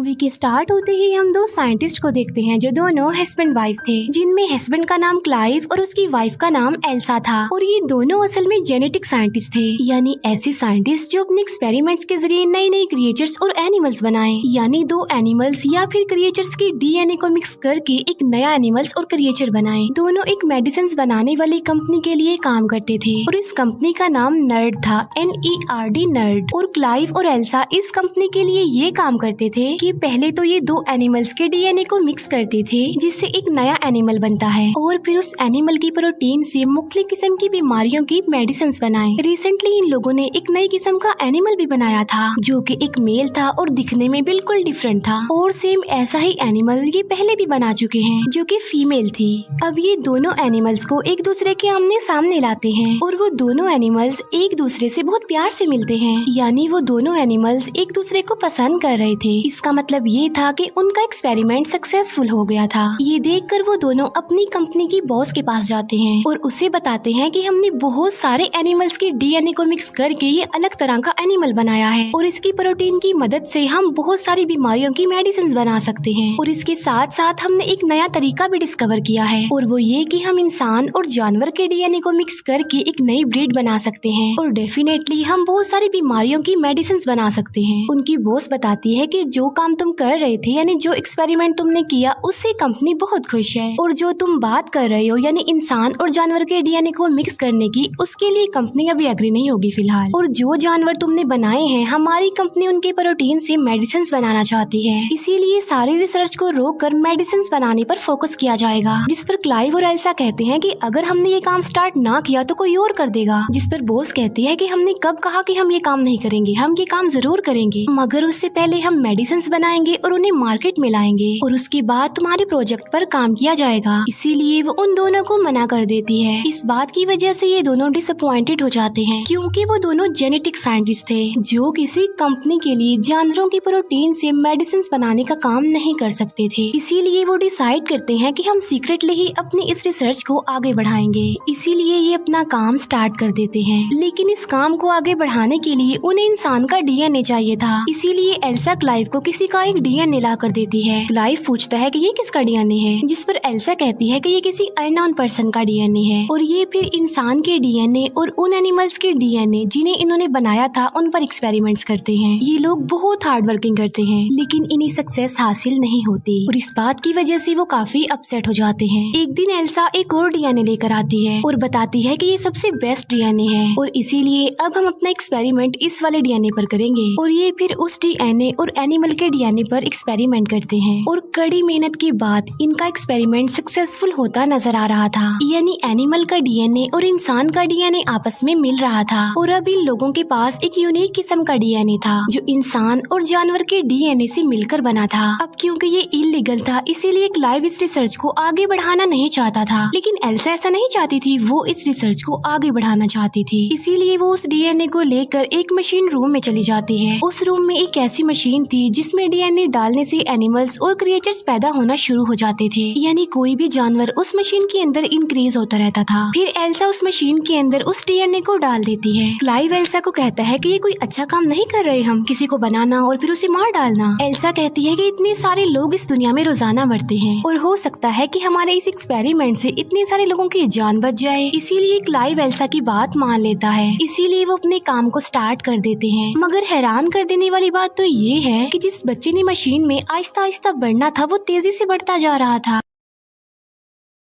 Movie के start होते ही हम दो साइंटिस्ट को देखते हैं जो दोनों हस्बैंड वाइफ थे, जिनमें हस्बैंड का नाम क्लाइव और उसकी वाइफ का नाम एल्सा था। और ये दोनों असल में जेनेटिक साइंटिस्ट थे, यानी ऐसे साइंटिस्ट जो अपने एक्सपेरिमेंट्स के जरिए नई नई क्रिएचर्स और एनिमल्स बनाए, यानी दो एनिमल्स या फिर क्रिएचर्स की डीएनए को मिक्स करके एक नया एनिमल्स और क्रिएचर बनाए। दोनों एक मेडिसिन बनाने वाली कंपनी के लिए काम करते थे और इस कंपनी का नाम नर्ड था, NERD नर्ड। और क्लाइव और एल्सा इस कंपनी के लिए ये काम करते थे कि पहले तो ये दो एनिमल्स के डीएनए को मिक्स करते थे जिससे एक नया एनिमल बनता है, और फिर उस एनिमल की प्रोटीन से मुख्तलिफ किस्म की बीमारियों की मेडिसिन बनाए। रिसेंटली इन लोगों ने एक नई किस्म का एनिमल भी बनाया था जो कि एक मेल था और दिखने में बिल्कुल डिफरेंट था, और सेम ऐसा ही एनिमल ये पहले भी बना चुके हैं जो कि फीमेल थी। अब ये दोनों एनिमल्स को एक दूसरे के आमने सामने लाते हैं और वो दोनों एनिमल्स एक दूसरे से बहुत प्यार से मिलते हैं, यानी वो दोनों एनिमल्स एक दूसरे को पसंद कर रहे थे। इसका मतलब ये था कि उनका एक्सपेरिमेंट सक्सेसफुल हो गया था। ये देखकर वो दोनों अपनी कंपनी की बॉस के पास जाते हैं और उसे बताते हैं कि हमने बहुत सारे एनिमल्स के डीएनए को मिक्स करके ये अलग तरह का एनिमल बनाया है और इसकी प्रोटीन की मदद से हम बहुत सारी बीमारियों की मेडिसिन बना सकते हैं, और इसके साथ साथ हमने एक नया तरीका भी डिस्कवर किया है, और वो ये कि हम इंसान और जानवर के डीएनए को मिक्स करके एक नई ब्रीड बना सकते हैं और डेफिनेटली हम बहुत सारी बीमारियों की मेडिसिन बना सकते हैं। उनकी बॉस बताती है कि जो काम तुम कर रहे थे, यानी जो एक्सपेरिमेंट तुमने किया, उससे कंपनी बहुत खुश है, और जो तुम बात कर रहे हो यानी इंसान और जानवर के डीएनए को मिक्स करने की, उसके लिए कंपनी अभी एग्री नहीं होगी फिलहाल। और जो जानवर तुमने बनाए हैं, हमारी कंपनी उनके प्रोटीन से मेडिसिन बनाना चाहती है, इसीलिए सारी रिसर्च को रोक कर मेडिसिन बनाने पर फोकस किया जाएगा। जिस पर क्लाइव और एल्सा कहते हैं कि अगर हमने ये काम स्टार्ट ना किया तो कोई और कर देगा। जिस पर बॉस कहती है कि हमने कब कहा कि हम ये काम नहीं करेंगे, हम ये काम जरूर करेंगे, मगर उससे पहले हम मेडिसिन बनाएंगे और उन्हें मार्केट में लाएंगे और उसके बाद तुम्हारे प्रोजेक्ट पर काम किया जाएगा। इसीलिए वो उन दोनों को मना कर देती है। इस बात की वजह से ये दोनों डिसअपॉइंटेड हो जाते हैं, क्योंकि वो दोनों जेनेटिक साइंटिस्ट थे जो किसी कंपनी के लिए जानवरों की प्रोटीन से मेडिसिन बनाने का काम नहीं कर सकते थे। इसीलिए वो डिसाइड करते हैं कि हम सीक्रेटली ही अपनी इस रिसर्च को आगे बढ़ाएंगे। इसीलिए ये अपना काम स्टार्ट कर देते हैं, लेकिन इस काम को आगे बढ़ाने के लिए उन्हें इंसान का डीएनए चाहिए था। इसीलिए एल्सा क्लाइव को किसी का एक डीएनए ला कर देती है। क्लाइव पूछता है कि ये किसका डीएनए है, जिस पर एल्सा कहती है कि ये किसी अननोन पर्सन का डीएनए है, और ये फिर इंसान के डीएनए और उन एनिमल्स के डीएनए जिन्हें इन्होंने बनाया था उन पर एक्सपेरिमेंट्स करते हैं। ये लोग बहुत हार्ड वर्किंग करते हैं, लेकिन इन्हें सक्सेस हासिल नहीं होती और इस बात की वजह से वो काफी अपसेट हो जाते हैं। एक दिन एल्सा एक और डीएनए लेकर आती है और बताती है कि ये सबसे बेस्ट डीएनए है और इसीलिए अब हम अपना एक्सपेरिमेंट इस वाले डीएनए पर करेंगे, और ये फिर उस डीएनए और एनिमल के डीएनए पर एक्सपेरिमेंट करते हैं। और कड़ी मेहनत के बाद इनका एक्सपेरिमेंट सक्सेसफुल होता नजर आ रहा था, यानी एनिमल का डीएनए और इंसान का डीएनए आपस में मिल रहा था, और अब इन लोगों के पास एक यूनिक किस्म का डीएनए था जो इंसान और जानवर के डीएनए से मिलकर बना था। अब क्योंकि ये इलीगल था, इसीलिए क्लाइव इस रिसर्च को आगे बढ़ाना नहीं चाहता था, लेकिन एल्सा ऐसा नहीं चाहती थी, वो इस रिसर्च को आगे बढ़ाना चाहती थी। इसीलिए वो उस डीएनए को लेकर एक मशीन रूम में चली जाती है। उस रूम में एक ऐसी मशीन थी जिसमें डीएनए डालने से एनिमल्स और क्रिएचर्स पैदा होना शुरू हो जाते थे, यानी कोई भी जानवर उस मशीन के अंदर इंक्रीज होता रहता था। फिर एल्सा उस मशीन के अंदर उस डीएनए को डाल देती है। क्लाइव एल्सा को कहता है कि ये कोई अच्छा काम नहीं कर रहे हम, किसी को बनाना और फिर उसे मार डालना। एल्सा कहती है कि इतने सारे लोग इस दुनिया में रोजाना मरते हैं और हो सकता है कि हमारे इस एक्सपेरिमेंट से इतने सारे लोगों की जान बच जाए। इसीलिए क्लाइव एल्सा की बात मान लेता है, इसीलिए वो अपने काम को स्टार्ट कर देते हैं। मगर हैरान कर देने वाली बात तो ये है कि जिस बच्चे ने मशीन में आहिस्ता आहिस्ता बढ़ना था, वो तेजी से बढ़ता जा रहा था।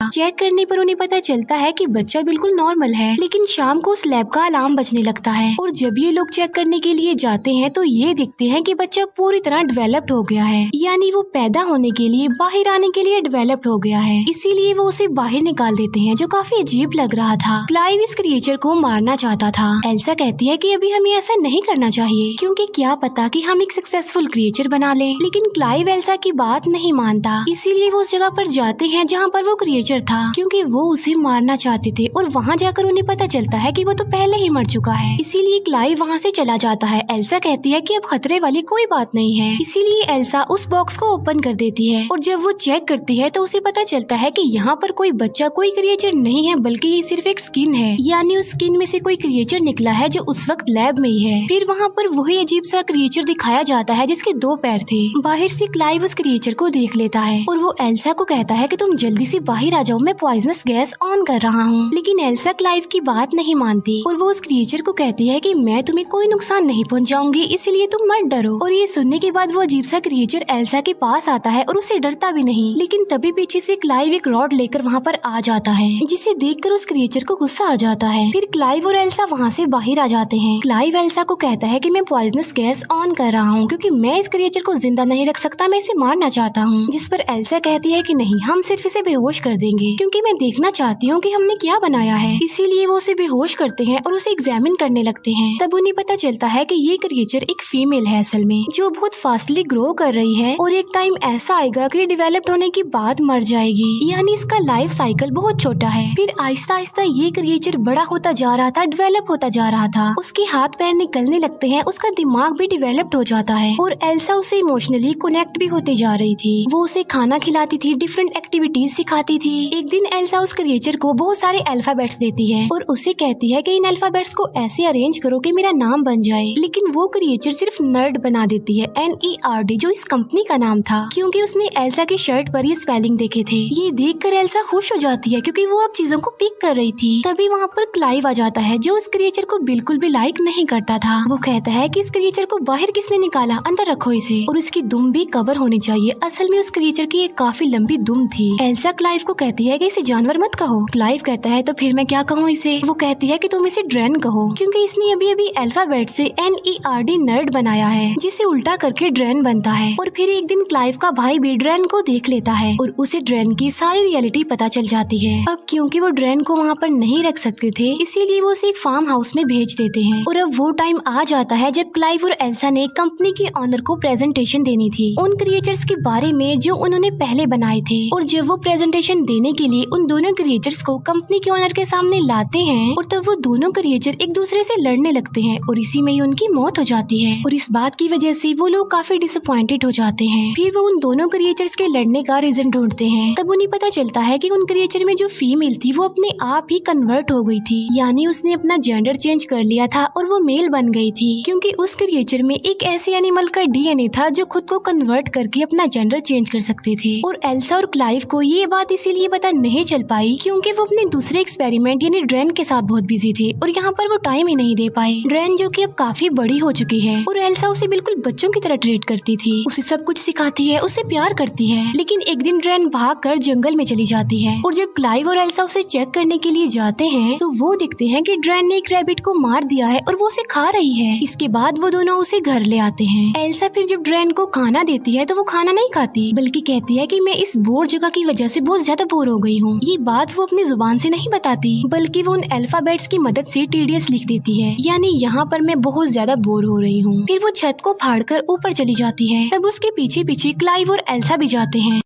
चेक करने पर उन्हें पता चलता है कि बच्चा बिल्कुल नॉर्मल है, लेकिन शाम को उस लैब का अलार्म बजने लगता है और जब ये लोग चेक करने के लिए जाते हैं तो ये देखते हैं कि बच्चा पूरी तरह डेवलप्ड हो गया है, यानी वो पैदा होने के लिए, बाहर आने के लिए डेवलप्ड हो गया है। इसीलिए वो उसे बाहर निकाल देते हैं, जो काफी अजीब लग रहा था। क्लाइव इस क्रिएचर को मारना चाहता था। एल्सा कहती है कि अभी हमें ऐसा नहीं करना चाहिए, क्योंकि क्या पता कि हम एक सक्सेसफुल क्रिएचर बना लें, लेकिन क्लाइव एल्सा की बात नहीं मानता। इसीलिए वो उस जगह पर जाते हैं जहाँ पर वो क्रिएचर क्रिएचर था, क्योंकि वो उसे मारना चाहते थे और वहाँ जाकर उन्हें पता चलता है कि वो तो पहले ही मर चुका है। इसीलिए क्लाइव वहाँ से चला जाता है। एल्सा कहती है कि अब खतरे वाली कोई बात नहीं है, इसीलिए एल्सा उस बॉक्स को ओपन कर देती है और जब वो चेक करती है तो उसे पता चलता है कि यहाँ पर कोई बच्चा, कोई क्रिएचर नहीं है, बल्कि ये सिर्फ एक स्किन है, यानी उस स्किन में से कोई क्रिएचर निकला है जो उस वक्त लैब में ही है। फिर वहाँ पर वही अजीब सा क्रिएचर दिखाया जाता है जिसके 2 पैर थे। बाहर से क्लाइव उस क्रिएचर को देख लेता है और वो एल्सा को कहता है कि तुम जल्दी से बाहर आ जाओ, मैं पॉइजनस गैस ऑन कर रहा हूँ। लेकिन एल्सा क्लाइव की बात नहीं मानती और वो उस क्रिएचर को कहती है कि मैं तुम्हें कोई नुकसान नहीं पहुँचाऊंगी, इसलिए तुम मत डरो। और ये सुनने के बाद वो अजीब सा क्रिएचर एल्सा के पास आता है और उसे डरता भी नहीं। लेकिन तभी पीछे से क्लाइव एक रॉड लेकर वहाँ पर आ जाता है, जिसे देखकर उस क्रिएचर को गुस्सा आ जाता है। फिर क्लाइव और एल्सा वहाँ से बाहर आ जाते हैं। क्लाइव एल्सा को कहता है कि मैं पॉइजनस गैस ऑन कर रहा हूँ क्योंकि मैं इस क्रिएचर को जिंदा नहीं रख सकता, मैं इसे मारना चाहता हूँ। जिस पर एल्सा कहती है कि नहीं, हम सिर्फ इसे बेहोश कर देंगे क्योंकि मैं देखना चाहती हूँ कि हमने क्या बनाया है। इसीलिए वो उसे बेहोश करते हैं और उसे एग्जामिन करने लगते हैं। तब उन्हें पता चलता है कि ये क्रिएचर एक फीमेल है असल में, जो बहुत फास्टली ग्रो कर रही है और एक टाइम ऐसा आएगा कि डेवलप्ड होने के बाद मर जाएगी, यानी इसका लाइफ साइकिल बहुत छोटा है। फिर आहिस्ता आहिस्ता ये क्रिएचर बड़ा होता जा रहा था, डेवलप होता जा रहा था, उसके हाथ पैर निकलने लगते हैं, उसका दिमाग भी डेवलप्ड हो जाता है और एल्सा उसे इमोशनली कनेक्ट भी होते जा रही थी। वो उसे खाना खिलाती थी, डिफरेंट एक्टिविटीज सिखाती थी। एक दिन एल्सा उस क्रिएचर को बहुत सारे अल्फाबेट्स देती है और उसे कहती है कि इन अल्फाबेट्स को ऐसे अरेंज करो कि मेरा नाम बन जाए। लेकिन वो क्रिएचर सिर्फ नर्ड बना देती है, NERD, जो इस कंपनी का नाम था, क्योंकि उसने एल्सा की शर्ट पर ये स्पेलिंग देखे थे। ये देखकर एल्सा खुश हो जाती है क्योंकि वो अब चीजों को पिक कर रही थी। तभी वहाँ पर क्लाइव आ जाता है जो उस क्रिएचर को बिल्कुल भी लाइक नहीं करता था। वो कहता है कि इस क्रिएचर को बाहर किसने निकाला, अंदर रखो इसे, और इसकी दुम भी कवर होनी चाहिए। असल में उस क्रिएचर की एक काफी लंबी दुम थी। एल्सा क्लाइव को कहती है कि इसे जानवर मत कहो। क्लाइव कहता है तो फिर मैं क्या कहूँ इसे? वो कहती है कि तुम इसे ड्रैन कहो क्योंकि इसने अभी अभी अल्फाबेट से NERD नर्ड बनाया है, जिसे उल्टा करके ड्रैन बनता है। और फिर एक दिन क्लाइव का भाई भी ड्रैन को देख लेता है और उसे ड्रैन की सारी रियलिटी पता चल जाती है। अब क्योंकि वो ड्रैन को वहाँ पर नहीं रख सकते थे, इसीलिए वो उसे एक फार्म हाउस में भेज देते हैं। और अब वो टाइम आ जाता है जब क्लाइव और एल्सा ने कंपनी के ऑनर को प्रेजेंटेशन देनी थी उन क्रिएचर्स के बारे में जो उन्होंने पहले बनाए थे। और जब वो प्रेजेंटेशन देने के लिए उन दोनों क्रिएचर्स को कंपनी के ऑनर के सामने लाते हैं और तब वो दोनों क्रिएचर एक दूसरे से लड़ने लगते हैं और इसी में ही उनकी मौत हो जाती है। और इस बात की वजह से वो लोग काफी डिसअपॉइंटेड हो जाते हैं। फिर वो उन दोनों क्रिएचर्स के लड़ने का रीजन ढूंढते हैं। तब उन्हें पता चलता है कि उन क्रिएचर में जो फीमेल थी वो अपने आप ही कन्वर्ट हो गई थी, यानी उसने अपना जेंडर चेंज कर लिया था और वो मेल बन गई थी, क्योंकि उस क्रिएचर में एक ऐसे एनिमल का DNA था जो खुद को कन्वर्ट करके अपना जेंडर चेंज कर सकते थे। और एल्सा और क्लाइव को ये बात इसीलिए पता नहीं चल पाई क्योंकि वो अपने दूसरे एक्सपेरिमेंट यानी ड्रैन के साथ बहुत बिजी थे और यहाँ पर वो टाइम ही नहीं दे पाए। ड्रैन जो कि अब काफी बड़ी हो चुकी है और एल्सा उसे बिल्कुल बच्चों की तरह ट्रीट करती थी, उसे सब कुछ सिखाती है, उससे प्यार करती है। लेकिन एक दिन ड्रैन भागकर जंगल में चली जाती है और जब क्लाइव और एल्सा उसे चेक करने के लिए जाते हैं तो वो दिखते हैं कि ड्रैन ने एक रैबिट को मार दिया है और वो उसे खा रही है। इसके बाद वो दोनों उसे घर ले आते हैं। एल्सा फिर जब ड्रैन को खाना देती है तो वो खाना नहीं खाती, बल्कि कहती है कि मैं इस बोर जगह की वजह से बहुत ज्यादा बोर हो गई हूँ। ये बात वो अपनी जुबान से नहीं बताती, बल्कि वो उन अल्फाबेट्स की मदद से TDS लिख देती है, यानी यहाँ पर मैं बहुत ज्यादा बोर हो रही हूँ। फिर वो छत को फाड़कर ऊपर चली जाती है। तब उसके पीछे पीछे क्लाइव और एल्सा भी जाते हैं।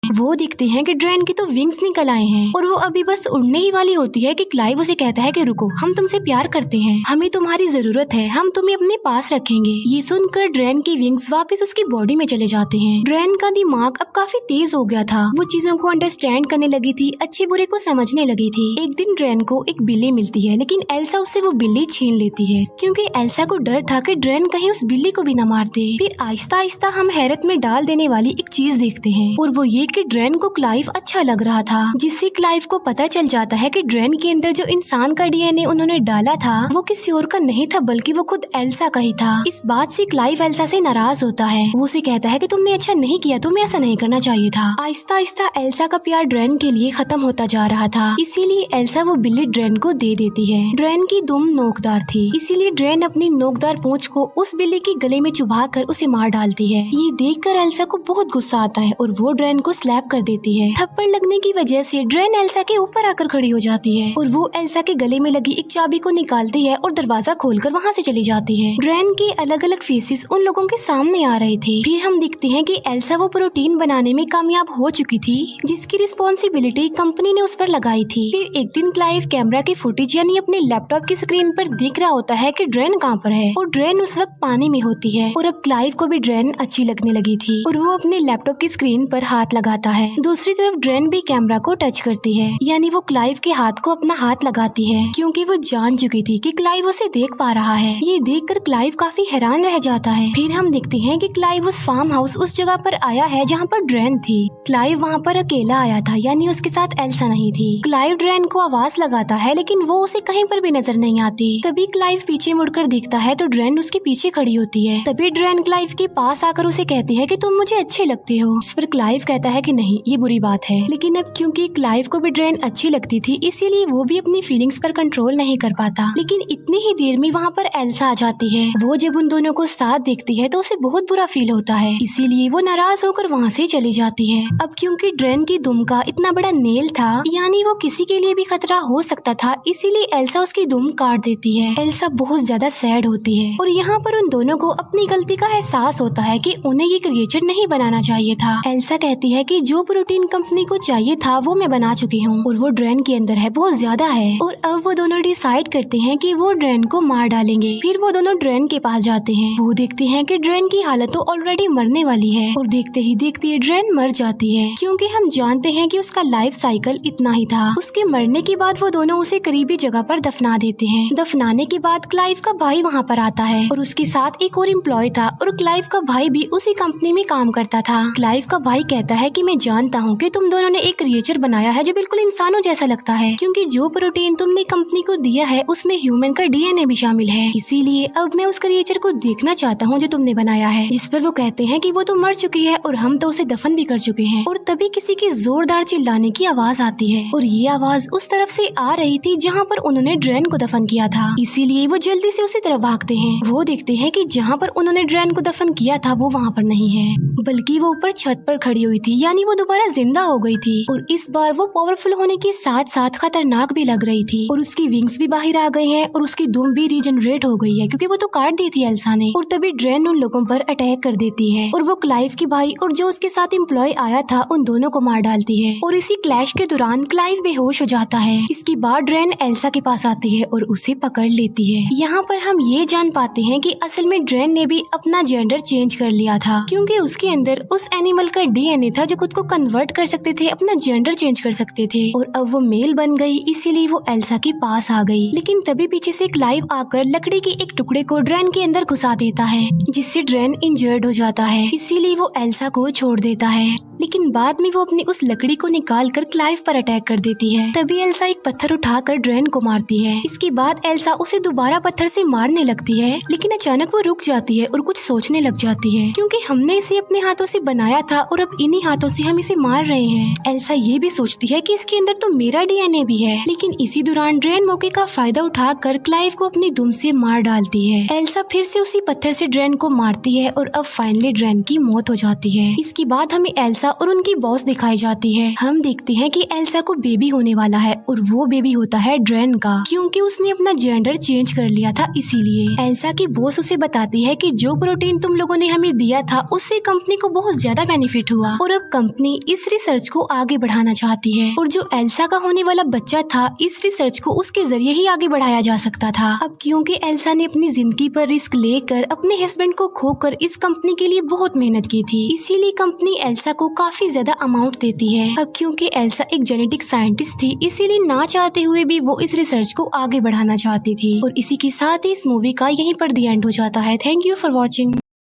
वो देखते हैं कि ड्रैन की तो विंग्स निकल आए हैं और वो अभी बस उड़ने ही वाली होती है कि क्लाइव उसे कहता है कि रुको, हम तुमसे प्यार करते हैं, हमें तुम्हारी जरूरत है, हम तुम्हें अपने पास रखेंगे। ये सुनकर ड्रैन के विंग्स वापस उसकी बॉडी में चले जाते हैं। ड्रैन का दिमाग अब काफी तेज हो गया था, वो चीजों को अंडरस्टैंड करने लगी थी, अच्छे बुरे को समझने लगी थी। एक दिन ड्रैन को एक बिल्ली मिलती है, लेकिन एल्सा उससे वो बिल्ली छीन लेती है क्योंकि एल्सा को डर था कि ड्रैन कहीं उस बिल्ली को भी न मार दे। फिर आहिस्ता आहिस्ता हम हैरत में डाल देने वाली एक चीज देखते हैं और वो ये कि ड्रैन को क्लाइव अच्छा लग रहा था, जिससे क्लाइव को पता चल जाता है कि ड्रैन के अंदर जो इंसान का DNA उन्होंने डाला था वो किसी और का नहीं था, बल्कि वो खुद एल्सा का ही था। इस बात से क्लाइव एल्सा से नाराज होता है। वो उसे कहता है कि तुमने अच्छा नहीं किया, तुम्हें ऐसा नहीं करना चाहिए था। आहिस्ता आहिस्ता एल्सा का प्यार ड्रैन के लिए खत्म होता जा रहा था, इसीलिए एल्सा वो बिल्ली ड्रैन को दे देती है। ड्रैन की दुम नोकदार थी, इसीलिए ड्रैन अपनी नोकदार पूंछ को उस बिल्ली के गले में चुभा कर उसे मार डालती है। ये देखकर एल्सा को बहुत गुस्सा आता है और वो ड्रैन को स्लैप स्लैप कर देती है। थप्पड़ लगने की वजह से ड्रेन एल्सा के ऊपर आकर खड़ी हो जाती है और वो एल्सा के गले में लगी एक चाबी को निकालती है और दरवाजा खोलकर वहाँ से चली जाती है। ड्रेन के अलग अलग फेसेस उन लोगों के सामने आ रहे थे। फिर हम देखते हैं कि एल्सा वो प्रोटीन बनाने में कामयाब हो चुकी थी जिसकी रिस्पॉन्सिबिलिटी कंपनी ने उस पर लगाई थी। फिर एक दिन क्लाइव कैमरा की फुटेज यानी अपने लैपटॉप की स्क्रीन पर देख रहा होता है कि ड्रेन कहाँ पर है और ड्रेन उस वक्त पानी में होती है और अब क्लाइव को भी ड्रेन अच्छी लगने लगी थी और वो अपने लैपटॉप की स्क्रीन पर हाथ लगाता है। दूसरी तरफ ड्रेन भी कैमरा को टच करती है यानी वो क्लाइव के हाथ को अपना हाथ लगाती है क्योंकि वो जान चुकी थी कि क्लाइव उसे देख पा रहा है। ये देखकर क्लाइव काफी हैरान रह जाता है। फिर हम देखते हैं कि क्लाइव उस फार्म हाउस उस जगह पर आया है जहाँ पर ड्रेन थी। क्लाइव वहाँ पर अकेला आया था यानी उसके साथ एल्सा नहीं थी। क्लाइव ड्रेन को आवाज लगाता है लेकिन वो उसे कहीं पर भी नजर नहीं आती। तभी क्लाइव पीछे मुड़कर देखता है तो ड्रेन उसके पीछे खड़ी होती है। तभी ड्रेन क्लाइव के पास आकर उसे कहती है कि तुम मुझे अच्छे लगते हो। इस पर क्लाइव कहता है कि नहीं, ये बुरी बात है। लेकिन अब क्योंकि क्लाइव को भी ड्रेन अच्छी लगती थी इसीलिए वो भी अपनी फीलिंग्स पर कंट्रोल नहीं कर पाता। लेकिन इतनी ही देर में वहाँ पर एल्सा आ जाती है। वो जब उन दोनों को साथ देखती है तो उसे बहुत बुरा फील होता है, इसीलिए वो नाराज होकर वहाँ से चली जाती है। अब क्योंकि ड्रेन की दुम का इतना बड़ा नेल था यानी वो किसी के लिए भी खतरा हो सकता था, इसीलिए एल्सा उसकी दुम काट देती है। एल्सा बहुत ज्यादा सैड होती है और यहाँ पर उन दोनों को अपनी गलती का एहसास होता है कि उन्हें ये क्रिएचर नहीं बनाना चाहिए था। एल्सा कहती है कि जो प्रोटीन कंपनी को चाहिए था वो मैं बना चुकी हूँ और वो ड्रेन के अंदर है, बहुत ज्यादा है। और अब वो दोनों डिसाइड करते हैं कि वो ड्रेन को मार डालेंगे। फिर वो दोनों ड्रेन के पास जाते हैं। वो देखते हैं कि ड्रेन की हालत तो ऑलरेडी मरने वाली है और देखते ही देखते ड्रेन मर जाती है क्योंकि हम जानते हैं कि उसका लाइफ साइकिल इतना ही था। उसके मरने के बाद वो दोनों उसे करीबी जगह पर दफना देते हैं। दफनाने के बाद क्लाइव का भाई वहाँ पर आता है और उसके साथ एक और एम्प्लॉय था और क्लाइव का भाई भी उसी कंपनी में काम करता था। क्लाइव का भाई कहता है कि मैं जानता हूँ कि तुम दोनों ने एक क्रिएचर बनाया है जो बिल्कुल इंसानों जैसा लगता है क्योंकि जो प्रोटीन तुमने कंपनी को दिया है उसमें ह्यूमन का डीएनए भी शामिल है, इसीलिए अब मैं उस क्रिएचर को देखना चाहता हूँ जो तुमने बनाया है। जिस पर वो कहते हैं कि वो तो मर चुकी है और हम तो उसे दफन भी कर चुके हैं। और तभी किसी की जोरदार चिल्लाने की आवाज आती है और ये आवाज उस तरफ से आ रही थी जहाँ पर उन्होंने ड्रेन को दफन किया था, इसीलिए वो जल्दी से उसी तरफ भागते हैं। वो देखते हैं कि जहाँ पर उन्होंने ड्रेन को दफन किया था वो वहाँ पर नहीं है बल्कि वो ऊपर छत पर खड़ी हुई थी यानी वो दोबारा जिंदा हो गई थी और इस बार वो पावरफुल होने के साथ साथ खतरनाक भी लग रही थी और उसकी विंग्स भी बाहर आ गई हैं और उसकी दुम भी रीजनरेट हो गई है क्योंकि वो तो काट दी थी एल्सा ने। और तभी ड्रेन उन लोगों पर अटैक कर देती है और वो क्लाइव की भाई और जो उसके साथ एम्प्लॉय आया था उन दोनों को मार डालती है और इसी क्लैश के दौरान क्लाइव बेहोश हो जाता है। इसके बाद ड्रेन एल्सा के पास आती है और उसे पकड़ लेती है। यहाँ पर हम ये जान पाते हैं कि असल में ड्रेन ने भी अपना जेंडर चेंज कर लिया था क्योंकि उसके अंदर उस एनिमल का डीएनए था जो खुद को कन्वर्ट कर सकते थे, अपना जेंडर चेंज कर सकते थे और अब वो मेल बन गई, इसीलिए वो एल्सा के पास आ गई। लेकिन तभी पीछे से क्लाइव आकर लकड़ी के एक टुकड़े को ड्रेन के अंदर घुसा देता है जिससे ड्रेन इंजर्ड हो जाता है, इसीलिए वो एल्सा को छोड़ देता है। लेकिन बाद में वो अपनी उस लकड़ी को निकालकर क्लाइव पर अटैक कर देती है। तभी एल्सा एक पत्थर उठाकर ड्रेन को मारती है। इसके बाद एल्सा उसे दोबारा पत्थर से मारने लगती है लेकिन अचानक वो रुक जाती है और कुछ सोचने लग जाती है क्योंकि हमने इसे अपने हाथों से बनाया था और अब इन्हीं हाथों से हम इसे मार रहे हैं। एल्सा ये भी सोचती है कि इसके अंदर तो मेरा डीएनए भी है। लेकिन इसी दौरान ड्रेन मौके का फायदा उठाकर क्लाइव को अपनी दुम से मार डालती है। एल्सा फिर से उसी पत्थर से ड्रेन को मारती है और अब फाइनली ड्रेन की मौत हो जाती है। इसके बाद हमें एल्सा और उनकी बॉस दिखाई जाती है। हम देखते हैं कि एल्सा को बेबी होने वाला है और वो बेबी होता है ड्रेन का क्योंकि उसने अपना जेंडर चेंज कर लिया था, इसीलिए। एल्सा की बॉस उसे बताती है कि जो प्रोटीन तुम लोगों ने हमें दिया था उससे कंपनी को बहुत ज्यादा बेनिफिट हुआ और अब कंपनी इस रिसर्च को आगे बढ़ाना चाहती है और जो एल्सा का होने वाला बच्चा था इस रिसर्च को उसके जरिए ही आगे बढ़ाया जा सकता था। अब क्योंकि एल्सा ने अपनी जिंदगी पर रिस्क लेकर अपने हस्बैंड को खोकर इस कंपनी के लिए बहुत मेहनत की थी, इसीलिए कंपनी एल्सा को काफी ज्यादा अमाउंट देती है। अब क्योंकि एल्सा एक जेनेटिक साइंटिस्ट थी इसीलिए ना चाहते हुए भी वो इस रिसर्च को आगे बढ़ाना चाहती थी। और इसी के साथ ही इस मूवी का यहीं पर द एंड हो जाता है। Thank you for watching.